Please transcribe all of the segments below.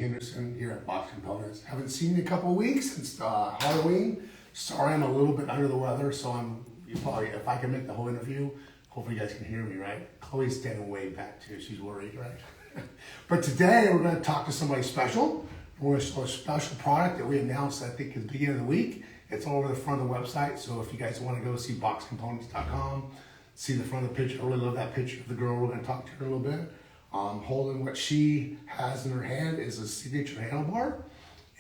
Henderson here at Box Components. Haven't seen you in a couple of weeks since Halloween. Sorry, I'm a little bit under the weather, so you probably, if I can make the whole interview, hopefully you guys can hear me, right? Chloe's standing way back too. She's worried, right? But today we're going to talk to somebody special. We're going to show a special product that we announced, I think, at the beginning of the week. It's all over the front of the website. So if you guys want to go see boxcomponents.com, see the front of the picture. I really love that picture of the girl. We're going to talk to her a little bit. Holding what she has in her hand is a signature handlebar.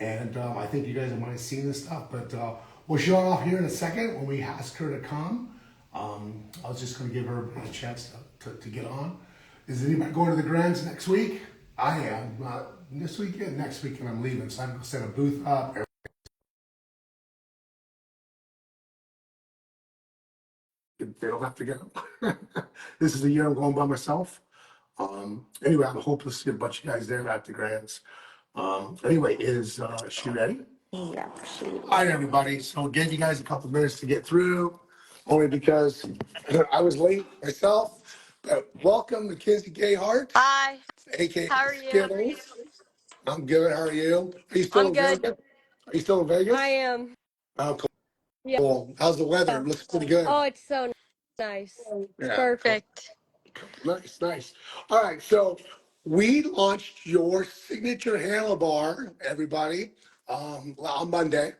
And I think you guys might have seen this stuff, but we'll show it off here in a second when we ask her to come. I was just going to give her a chance to get on. Is anybody going to the Grands next week? I am. This weekend, next weekend I'm leaving, so I'm going to set a booth up. They don't have to go. This is the year I'm going by myself. Anyway, I'm hoping to see a bunch of guys there at the Grands. Anyway, is she ready? Yeah, she is. All right, everybody. So gave you guys a couple minutes to get through, only because I was late myself. But welcome, Mckenzie Gayheart, Hi. aka How are you? Skittles. I'm good. How are you? Are you still I'm in good. Vegas? Are you still in Vegas? I am. Oh, Yeah. cool. How's the weather? It looks pretty good. Oh, it's so nice. It's Yeah, cool. perfect. Nice, nice. All right, so we launched your signature handlebar, everybody, on Monday.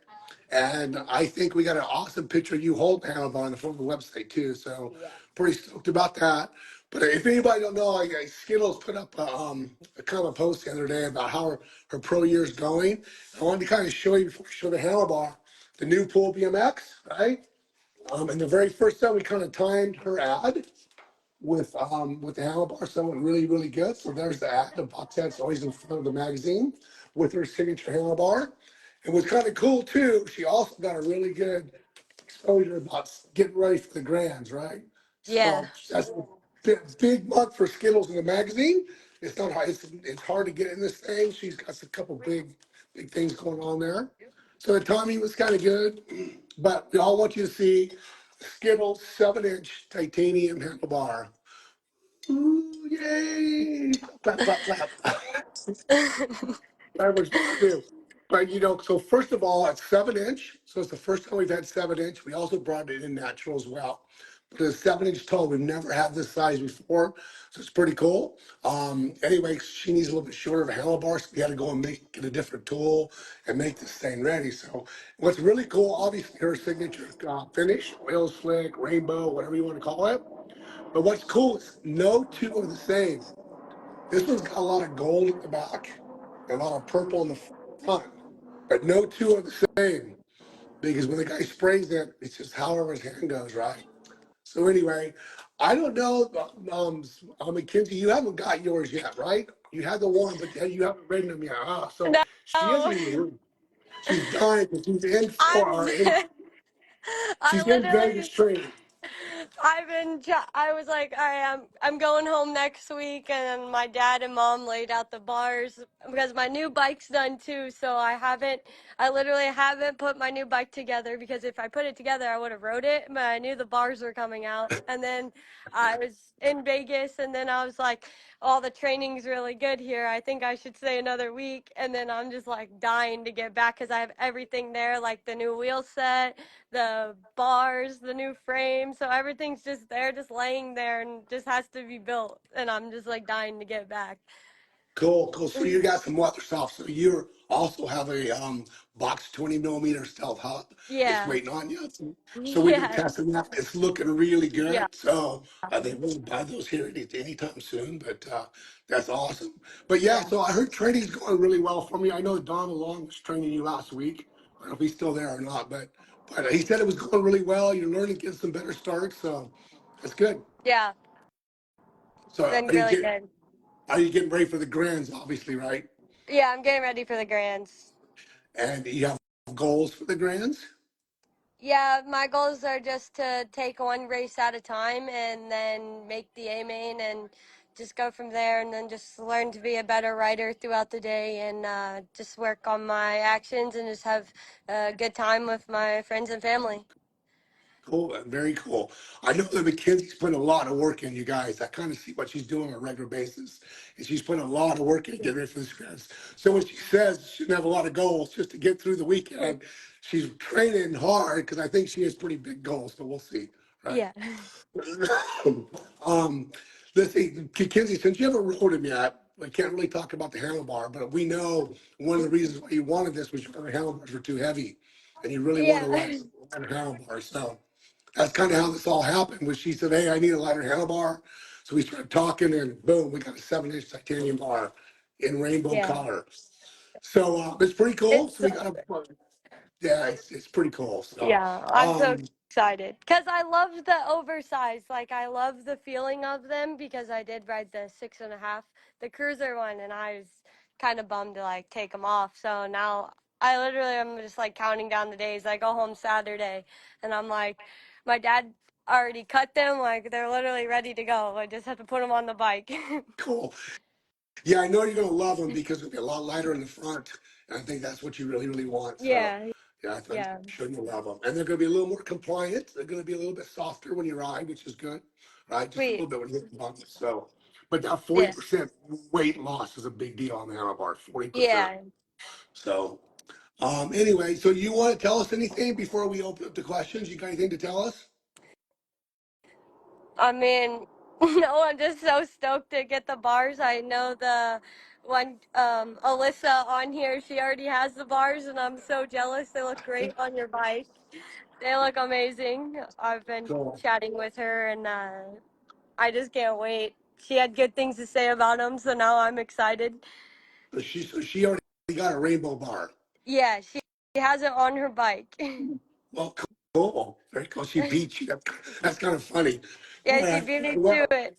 And I think we got an awesome picture of you holding the handlebar on the front of the website too. So Yeah. pretty stoked about that. But if anybody don't know, Skittles put up a kind of a post the other day about how her pro year is going. I wanted to kind of show you before we show the handlebar, the new Pool BMX, right? And the very first time we kind of timed her ad with the handlebar, someone really, really good. So there's the ad. The box ad's always in front of the magazine with her signature handlebar. And what's kind of cool too, she also got a really good exposure about getting ready for the Grands, right? Yeah. So that's a big month for Skittles in the magazine. It's not hard, it's hard to get in this thing. She's got a couple big things going on there. So the timing was kind of good, but we all want you to see Skittles 7-inch titanium handlebar. Ooh, yay! Clap, clap, clap. Very much fun to do. But so first of all, it's 7-inch. So it's the first time we've had 7-inch. We also brought it in natural as well. But it's 7-inch tall. We've never had this size before. So it's pretty cool. Anyway, she needs a little bit shorter of a handlebar, so we had to go and get a different tool and make this thing ready. So what's really cool, obviously her signature finish, oil slick, rainbow, whatever you want to call it. But what's cool is no two are the same. This one's got a lot of gold in the back and a lot of purple in the front, but no two are the same because when the guy sprays it, it's just however his hand goes, right? So anyway, I don't know, Mckenzie, you haven't got yours yet, right? You had the one, but you haven't written them yet. So No. she isn't in the room. She's dying. She's in for I'm I she's in Vegas literally training. I was like, I'm going home next week, and my dad and mom laid out the bars because my new bike's done too. So I literally haven't put my new bike together because if I put it together, I would have rode it. But I knew the bars were coming out, and then I was in Vegas, and then I was like, all the training's really good here. I think I should stay another week, and then I'm just like dying to get back because I have everything there, like the new wheel set, the bars, the new frame. So everything's just there, just laying there and just has to be built. And I'm just like dying to get back. Cool, cool. So you got some other stuff. So you also have a box 20 millimeter stealth hub. It's Yeah. waiting on you. So we've been Yes. testing that. It's looking really Yeah. good. So I think we'll buy those here anytime soon. But that's awesome. But yeah, Yeah. so I heard training's going really well for me. I know Don Long was training you last week. I don't know if he's still there or not, but he said it was going really well. You're learning, getting some better starts. So that's good. Yeah. So Been really good. are you getting ready for the Grands? Obviously, right? Yeah, I'm getting ready for the Grands. And you have goals for the Grands? Yeah, my goals are just to take one race at a time and then make the A main and just go from there and then just learn to be a better rider throughout the day and just work on my actions and just have a good time with my friends and family. Cool, very cool. I know that Mackenzie's put a lot of work in, you guys. I kind of see what she's doing on a regular basis, and she's put a lot of work in getting ready for the scripts. So when she says she shouldn't have a lot of goals just to get through the weekend, she's training hard because I think she has pretty big goals. So we'll see, right? Yeah. um, let's see, Mackenzie, since you haven't rode him yet, I can't really talk about the handlebar, but we know one of the reasons why you wanted this was your handlebars were too heavy, and you really want Yeah. a lighter handlebar. So that's kind of how this all happened. Was she said, "Hey, I need a lighter handlebar," so we started talking, and boom, we got a 7-inch titanium bar in rainbow Yeah. color. So it's pretty cool. It's So we got a yeah, it's pretty cool. So Yeah, I'm so um, excited because I love the oversized. Like I love the feeling of them because I did ride the 6.5, the cruiser one, and I was kind of bummed to like take them off. So now I literally am just like counting down the days. I go home Saturday, and I'm like, my dad already cut them. Like they're literally ready to go. I just have to put them on the bike. cool. Yeah, I know you're gonna love them because it'll be a lot lighter in the front, and I think that's what you really, really want. So, Yeah, yeah, I'm yeah, sure you'll love them, and they're gonna be a little more compliant. They're gonna be a little bit softer when you ride, which is good, right? Just a sweet. little bit when you hit the bumps. So, but that Yeah, 40% weight loss is a big deal on the handlebar. 40%. yeah. So, anyway, so you want to tell us anything before we open up the questions? You got anything to tell us? I mean, no, I'm just so stoked to get the bars. I know the one Alyssa on here, she already has the bars, and I'm so jealous. They look great on your bike. They look amazing. I've been So, chatting with her, and I just can't wait. She had good things to say about them, so now I'm excited. so she already got a rainbow bar. Yeah, she has it on her bike. Well, cool. Very cool. She beat you. That's kind of funny. Yeah, she Yeah, beat me to well, it.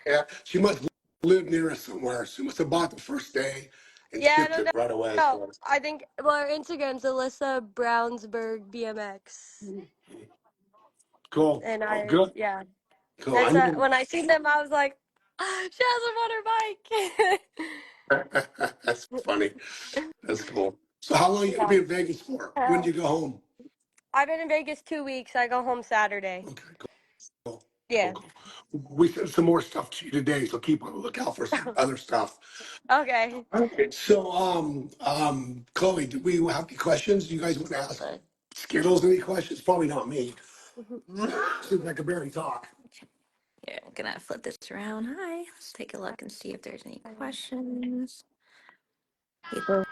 yeah, she must live near us somewhere. She must have bought the first day and Yeah, I shipped don't it right away. know. So I think, well, her Instagram's Alyssa Brownsburg BMX. cool. And Oh, good. yeah, Cool. I that's know. when I seen them, I was like, "Ah, she has them on her bike." That's funny. That's cool. So how long are you gonna Yeah. be in Vegas for? When do you go home? I've been in Vegas 2 weeks. I go home Saturday. Okay, cool. Cool, Yeah. cool. We sent some more stuff to you today, so keep on the lookout for some other stuff. Okay. Okay, so Chloe, do we have any questions? Do you guys want to ask Skittles any questions? Probably not me. Seems like I barely talk. Here, I'm gonna flip this around. Hi, let's take a look and see if there's any questions. People,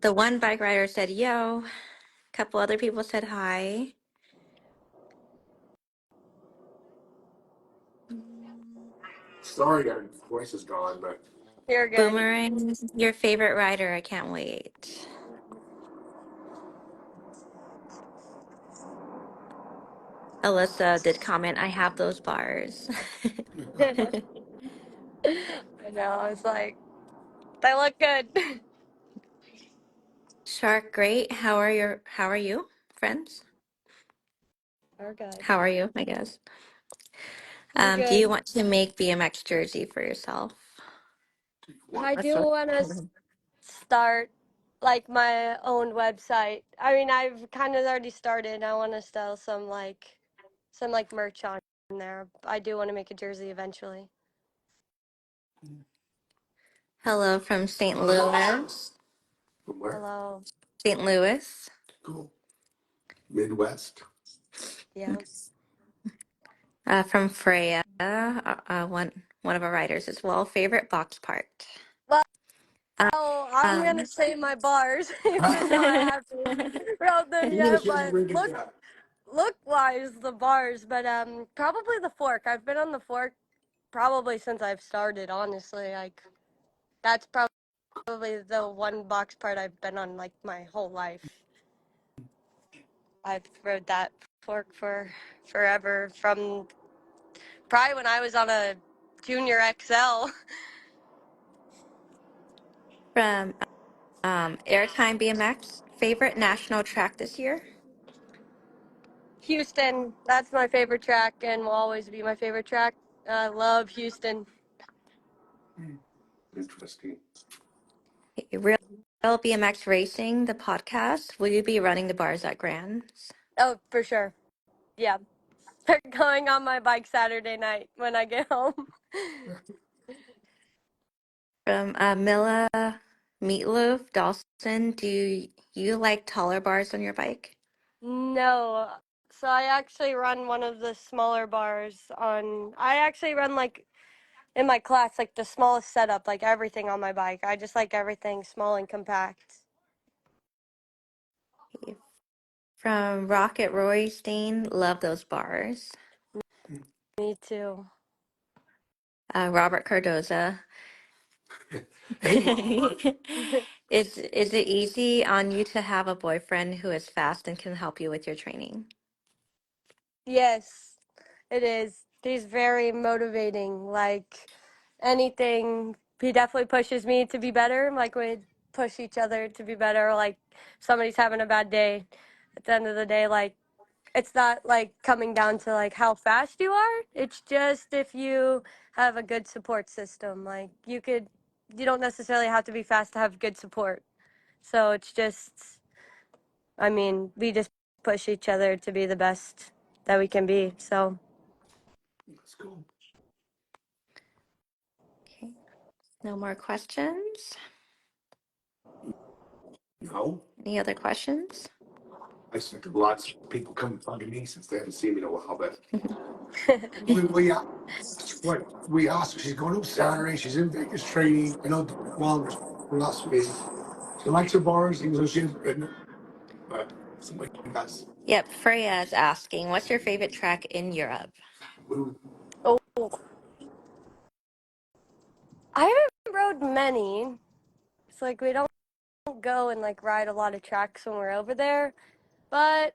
the one bike rider said yo. A couple other people said hi. Mm, Sorry, our voice is gone, but You're good. Boomerang, your favorite rider. I can't wait. Alyssa did comment, I have those bars. I know. It's like they look good. Shark, great. How are you, friends? We're good. How are you, I guess. We're Do you good. want to make BMX jersey for yourself? what? I That's do what. want to start like my own website. I mean, I've kind of already started. I want to sell some like merch on there. I do want to make a jersey eventually. Hello from St. Louis. From where? Hello. St. Louis. Cool. Midwest. Yeah. From Freya, one of our writers as well. Favorite box part. Well, Uh, I'm Um, gonna say my bars, even though I haven't wrote them Even if yet. she hasn't But written it look, yet. look wise, the bars. But probably the fork. I've been on the fork probably since I've started. Honestly, like that's probably the one box part I've been on like my whole life. I've rode that fork for forever, from probably when I was on a Junior XL. from Airtime BMX. Favorite national track this year. Houston, that's my favorite track and will always be my favorite track. I love Houston. Interesting. Real BMX Racing, the podcast. Will you be running the bars at Grands? Oh, for sure. Yeah, they're going on my bike Saturday night when I get home. From Milla Meatloaf Dawson, do you like taller bars on your bike? No. So I actually run one of the smaller bars on. I actually run like in my class, like the smallest setup, like everything on my bike. I just like everything small and compact. From Rocket Roy Stain, love those bars. Me too. Robert Cardoza, Hey, Robert. is it easy on you to have a boyfriend who is fast and can help you with your training? Yes, it is. He's very motivating. Like anything, he definitely pushes me to be better. Like we push each other to be better. Like somebody's having a bad day. At the end of the day, like it's not like coming down to like how fast you are. It's just if you have a good support system. Like you don't necessarily have to be fast to have good support. So it's just, I mean, we just push each other to be the best that we can be. So That's cool. Okay, no more questions? No, Any other questions? I expected lots of people coming talking to me since they haven't seen me in a while, but we asked her. She's going to Saturday. She's in Vegas training. I know well last week. She likes her bars, even though she hasn't ridden them. But somebody does. Yep, Freya is asking, what's your favorite track in Europe? Ooh, oh, I haven't rode many. It's like we don't go and like ride a lot of tracks when we're over there. But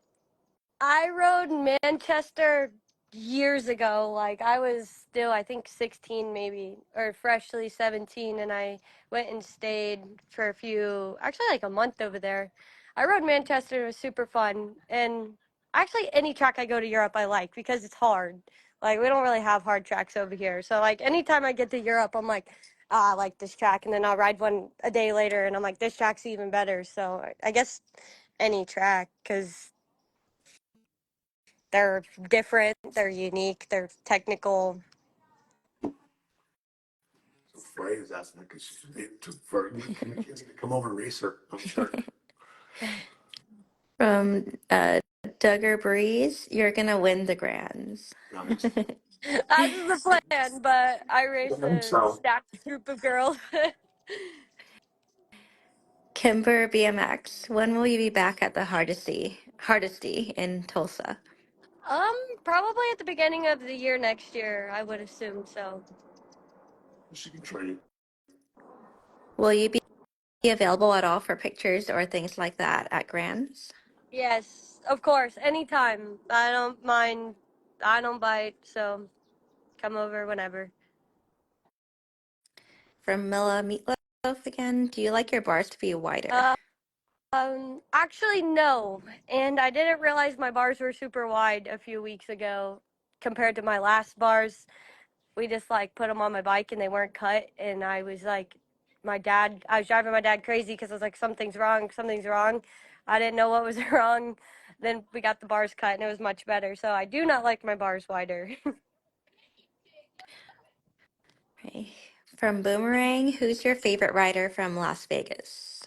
I rode Manchester years ago. Like I was still, I think 16 maybe, or freshly 17, and I went and stayed for a few, actually like a month over there. I rode Manchester. It was super fun, and actually any track I go to Europe I like because it's hard. Like we don't really have hard tracks over here. So like anytime I get to Europe, I'm like, ah, I like this track, and then I'll ride one a day later, and I'm like, this track's even better. So I guess any track because they're different, they're unique, they're technical. so Frey is asking because she's waiting for Mckenzie to come over and race her. I'm sure. From Duggar Breeze, you're gonna win the Grands. Nice. That is the plan, but I race I hope a so. stacked group of girls. Kimber BMX, when will you be back at the Hardesty in Tulsa? Probably at the beginning of the year next year, I would assume so. She can train. Will you be available at all for pictures or things like that at Grands? Yes, of course, anytime. I don't mind. I don't bite, so come over whenever. From Milla Meatloaf again, do you like your bars to be wider? Actually, no. And I didn't realize my bars were super wide a few weeks ago compared to my last bars. We just like put them on my bike and they weren't cut, and I was like, I was driving my dad crazy because I was like, something's wrong, something's wrong. I didn't know what was wrong. Then we got the bars cut and it was much better. So I do not like my bars wider. Okay. From Boomerang, who's your favorite rider from Las Vegas?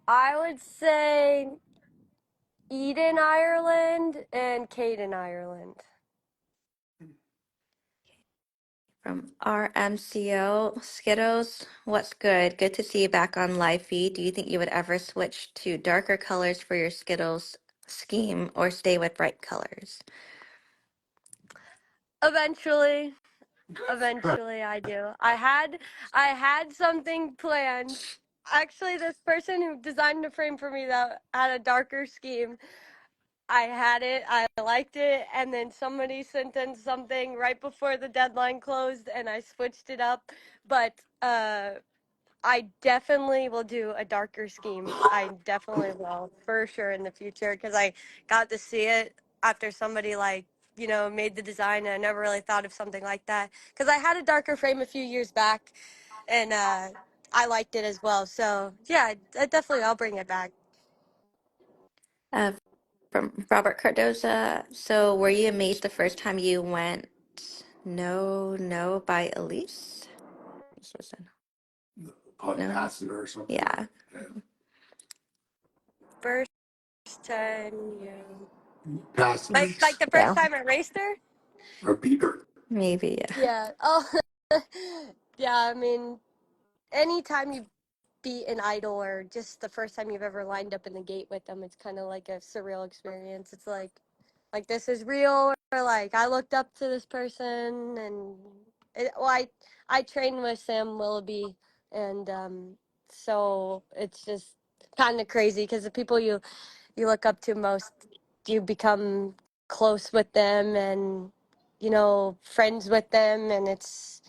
I would say Eden, Ireland and Caden, Ireland. From RMCO, Skittles, what's good? Good to see you back on live feed. Do you think you would ever switch to darker colors for your Skittles scheme or stay with bright colors? Eventually, eventually I do. I had something planned. Actually, this person who designed the frame for me that had a darker scheme, I had it, I liked it, and then somebody sent in something right before the deadline closed, and I switched it up. But I definitely will do a darker scheme. I definitely will, for sure, in the future, because I got to see it after somebody like made the design, and I never really thought of something like that. Because I had a darker frame a few years back, and I liked it as well. So yeah, I definitely I'll bring it back. Uh, From Robert Cardoza. So, were you amazed the first time you went No, No by Elise? This was Probably no. passenger or something. Yeah, First time you Passengers like the first yeah, time I raced her. or Peter. maybe. Yeah. Yeah. Oh, yeah. I mean, anytime you beat an idol or just the first time you've ever lined up in the gate with them, it's kind of like a surreal experience. It's like this is real, or like I looked up to this person, and I trained with Sam Willoughby, and so it's just kind of crazy because the people you look up to most, you become close with them and friends with them, and it's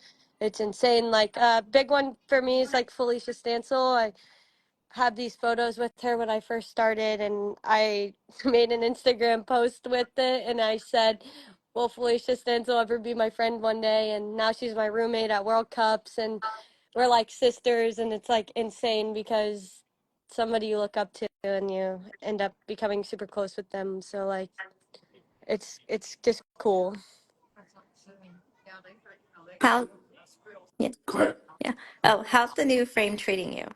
insane. Like a big one for me is like Felicia Stansel. I have these photos with her when I first started, and I made an Instagram post with it, and I said, will Felicia Stansel ever be my friend one day? And now she's my roommate at World Cups, and we're like sisters, and it's like insane because somebody you look up to and you end up becoming super close with them. So like it's just cool. How? Yeah, Go ahead. yeah. Oh, how's the new frame treating you?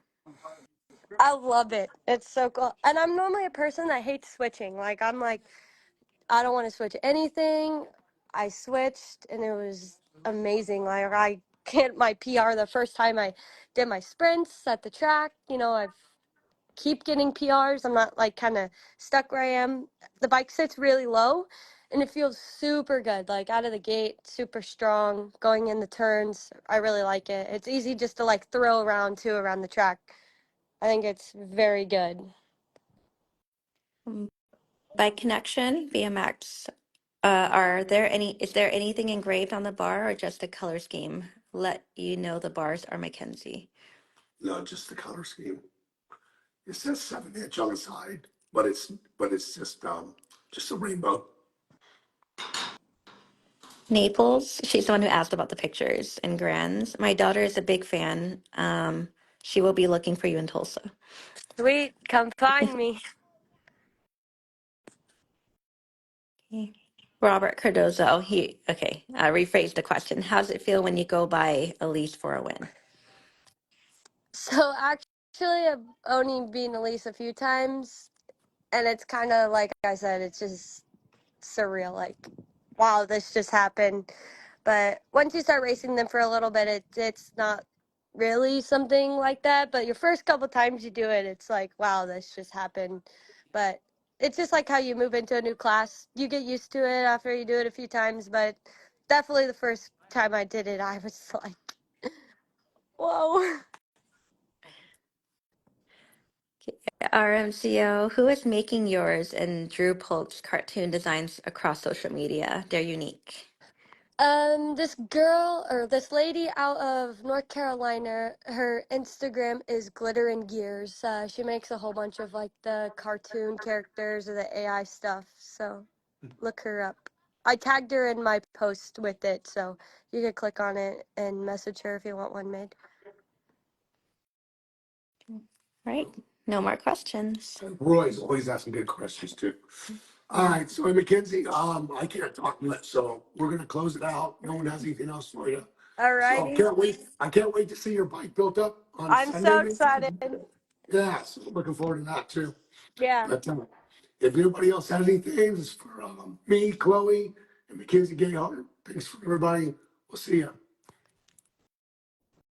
I love it. It's so cool. And I'm normally a person that hates switching. Like I'm like I don't want to switch anything. I switched and it was amazing. Like I hit my PR the first time I did my sprints at the track. I've keep getting PRs. I'm not like kind of stuck where I am. The bike sits really low and it feels super good. Like out of the gate, super strong, going in the turns. I really like it. It's easy just to like throw around too around the track. I think it's very good. Mm, Bike connection, BMX. Is there anything engraved on the bar or just a color scheme? Let you know the bars are Mckenzie. No, just the color scheme. It says 7 inch on the side, but it's just a rainbow. Naples, she's the one who asked about the pictures and Grands. My daughter is a big fan. She will be looking for you in Tulsa. Sweet, come find me. Okay. Robert Cardozo, okay, I rephrased the question. How does it feel when you go by Elise for a win? So actually, I've only been Elise a few times, and it's kind of like I said, it's just surreal. Like, wow, this just happened. But once you start racing them for a little bit, it's not really something like that. But your first couple times you do it, it's like, wow, this just happened. But it's just like how you move into a new class. You get used to it after you do it a few times. But definitely the first time I did it, I was like, whoa. RMCO, who is making yours and Drew Polk's cartoon designs across social media? They're unique. This girl or this lady out of North Carolina, her Instagram is Glitter and Gears. She makes a whole bunch of like the cartoon characters or the AI stuff. So look her up. I tagged her in my post with it, so you could click on it and message her if you want one made. Right. No more questions. Roy's always asking good questions too. All right, so Mckenzie, I can't talk much, so we're gonna close it out. No one has anything else for you. So Alrighty. can't wait. I can't wait to see your bike built up on I'm Sunday. so Maybe. excited. Yeah, so looking forward to that too. Yeah. But if anybody else has anything, it's for me, Chloe, and Mckenzie Gayheart. Thanks for everybody. We'll see you.